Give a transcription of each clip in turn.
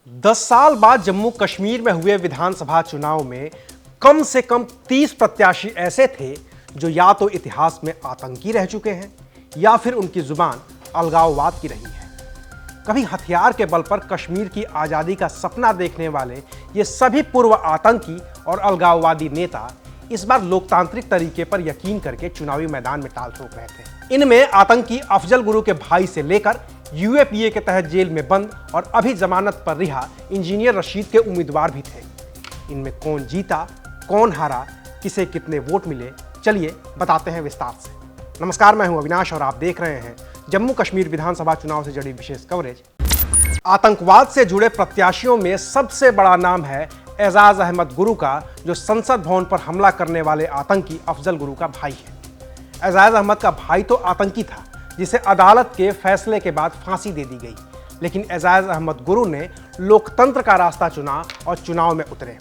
10 साल बाद जम्मू कश्मीर में हुए विधानसभा चुनाव में कम से कम 30 प्रत्याशी ऐसे थे जो या तो इतिहास में आतंकी रह चुके हैं या फिर उनकी जुबान अलगाववाद की रही है। कभी हथियार के बल पर कश्मीर की आज़ादी का सपना देखने वाले ये सभी पूर्व आतंकी और अलगाववादी नेता इस बार लोकतांत्रिक तरीके पर यकीन करके चुनावी मैदान में टाल ठोक रहे थे। इनमें आतंकी अफजल गुरु के भाई से लेकर यूएपीए के तहत जेल में बंद और अभी जमानत पर रिहा इंजीनियर रशीद के उम्मीदवार भी थे। इनमें कौन जीता, कौन हारा, किसे कितने वोट मिले, चलिए बताते हैं विस्तार से। नमस्कार, मैं हूं अविनाश और आप देख रहे हैं जम्मू कश्मीर विधानसभा चुनाव से जुड़ी विशेष कवरेज। आतंकवाद से जुड़े प्रत्याशियों में सबसे बड़ा नाम है एजाज अहमद गुरु का, जो संसद भवन पर हमला करने वाले आतंकी अफजल गुरु का भाई है। एजाज अहमद का भाई तो आतंकी था जिसे अदालत के फैसले के बाद फांसी दे दी गई, लेकिन एजाज अहमद गुरु ने लोकतंत्र का रास्ता चुना और चुनाव में उतरे।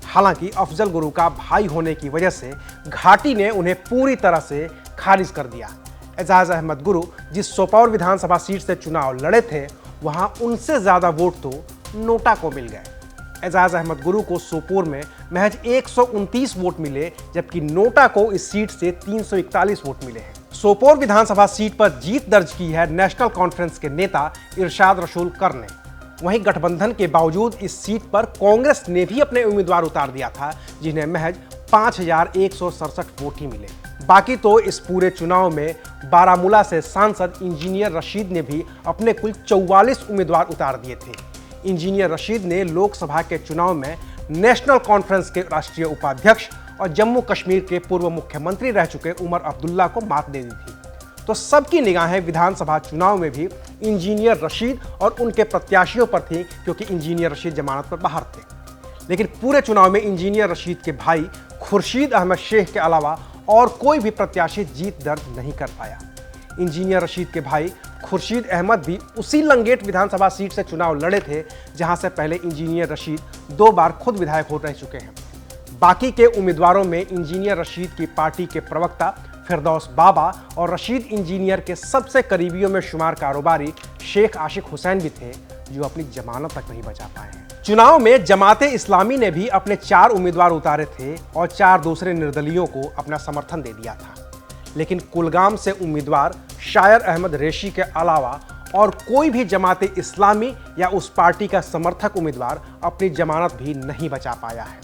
हालांकि अफजल गुरु का भाई होने की वजह से घाटी ने उन्हें पूरी तरह से खारिज कर दिया। एजाज अहमद गुरु जिस सोपोर विधानसभा सीट से चुनाव लड़े थे, वहां उनसे ज्यादा वोट तो नोटा को मिल गए। एजाज अहमद गुरु को सोपोर में महज 129 वोट मिले, जबकि नोटा को इस सीट से 341 वोट मिले हैं। सोपोर विधानसभा सीट पर जीत दर्ज की है नेशनल कॉन्फ्रेंस के नेता इरशाद रसूल कर ने। वहीं गठबंधन के बावजूद इस सीट पर कांग्रेस ने भी अपने उम्मीदवार उतार दिया था, जिन्हें महज 5167 वोट ही मिले। बाकी तो इस पूरे चुनाव में बारामूला से सांसद इंजीनियर रशीद ने भी अपने कुल 44 उम्मीदवार उतार दिए थे। इंजीनियर रशीद ने लोकसभा के चुनाव में नेशनल कॉन्फ्रेंस के राष्ट्रीय उपाध्यक्ष और जम्मू कश्मीर के पूर्व मुख्यमंत्री रह चुके उमर अब्दुल्ला को मात दे दी थी। तो सबकी निगाहें विधानसभा चुनाव में भी इंजीनियर रशीद और उनके प्रत्याशियों पर थी, क्योंकि इंजीनियर रशीद जमानत पर बाहर थे। लेकिन पूरे चुनाव में इंजीनियर रशीद के भाई खुर्शीद अहमद शेख के अलावा और कोई भी प्रत्याशी जीत दर्ज नहीं कर पाया। इंजीनियर रशीद के भाई खुर्शीद अहमद भी उसी लंगेट विधानसभा सीट से चुनाव लड़े थे, जहां से पहले इंजीनियर रशीद 2 बार खुद विधायक हो रह चुके हैं। बाकी के उम्मीदवारों में इंजीनियर रशीद की पार्टी के प्रवक्ता फिरदौस बाबा और रशीद इंजीनियर के सबसे करीबियों में शुमार कारोबारी शेख आशिक हुसैन भी थे, जो अपनी जमानत तक नहीं बचा पाए हैं। चुनाव में जमाते इस्लामी ने भी अपने 4 उम्मीदवार उतारे थे और 4 दूसरे निर्दलियों को अपना समर्थन दे दिया था। लेकिन कुलगाम से उम्मीदवार शायर अहमद रेशी के अलावा और कोई भी जमाते इस्लामी या उस पार्टी का समर्थक उम्मीदवार अपनी जमानत भी नहीं बचा पाया है।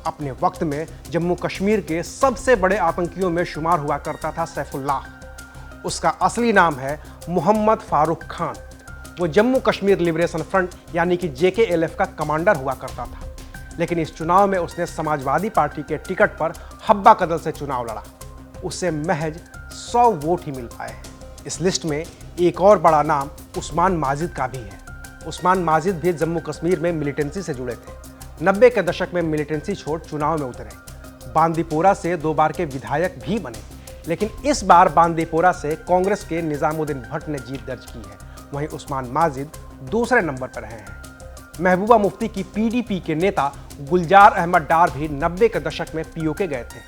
अपने वक्त में जम्मू कश्मीर के सबसे बड़े आतंकियों में शुमार हुआ करता था सैफुल्लाह। उसका असली नाम है मोहम्मद फारूक खान। वो जम्मू कश्मीर लिबरेशन फ्रंट यानी कि JKLF का कमांडर हुआ करता था। लेकिन इस चुनाव में उसने समाजवादी पार्टी के टिकट पर हब्बा कदल से चुनाव लड़ा। उससे महज 100 वोट ही मिल पाए हैं। इस लिस्ट में एक और बड़ा नाम उस्मान माजिद का भी है। उस्मान माजिद भी जम्मू कश्मीर में मिलिटेंसी से जुड़े थे। 90 के दशक में मिलिटेंसी छोड़ चुनाव में उतरे। बांदीपोरा से 2 बार के विधायक भी बने, लेकिन इस बार बांदीपोरा से कांग्रेस के निजामुद्दीन भट्ट ने जीत दर्ज की है। वहीं उस्मान माजिद दूसरे नंबर पर रहे हैं। महबूबा मुफ्ती की PDP के नेता गुलजार अहमद डार भी 90 के दशक में POK गए थे,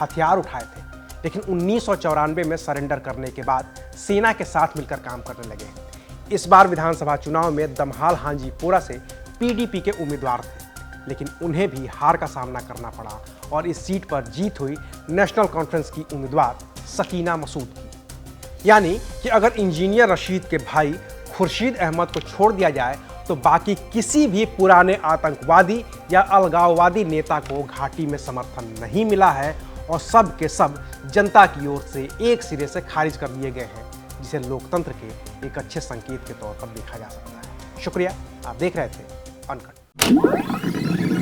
हथियार उठाए थे, लेकिन 1994 में सरेंडर करने के बाद सेना के साथ मिलकर काम करने लगे। इस बार विधानसभा चुनाव में दमहाल हांजीपोरा से PDP के उम्मीदवार थे, लेकिन उन्हें भी हार का सामना करना पड़ा और इस सीट पर जीत हुई नेशनल कॉन्फ्रेंस की उम्मीदवार सकीना मसूद की। यानी कि अगर इंजीनियर रशीद के भाई खुर्शीद अहमद को छोड़ दिया जाए तो बाकी किसी भी पुराने आतंकवादी या अलगाववादी नेता को घाटी में समर्थन नहीं मिला है और सब के सब जनता की ओर से एक सिरे से खारिज कर दिए गए हैं, जिसे लोकतंत्र के एक अच्छे संकेत के तौर पर देखा जा सकता है। शुक्रिया, आप देख रहे थे अनकट।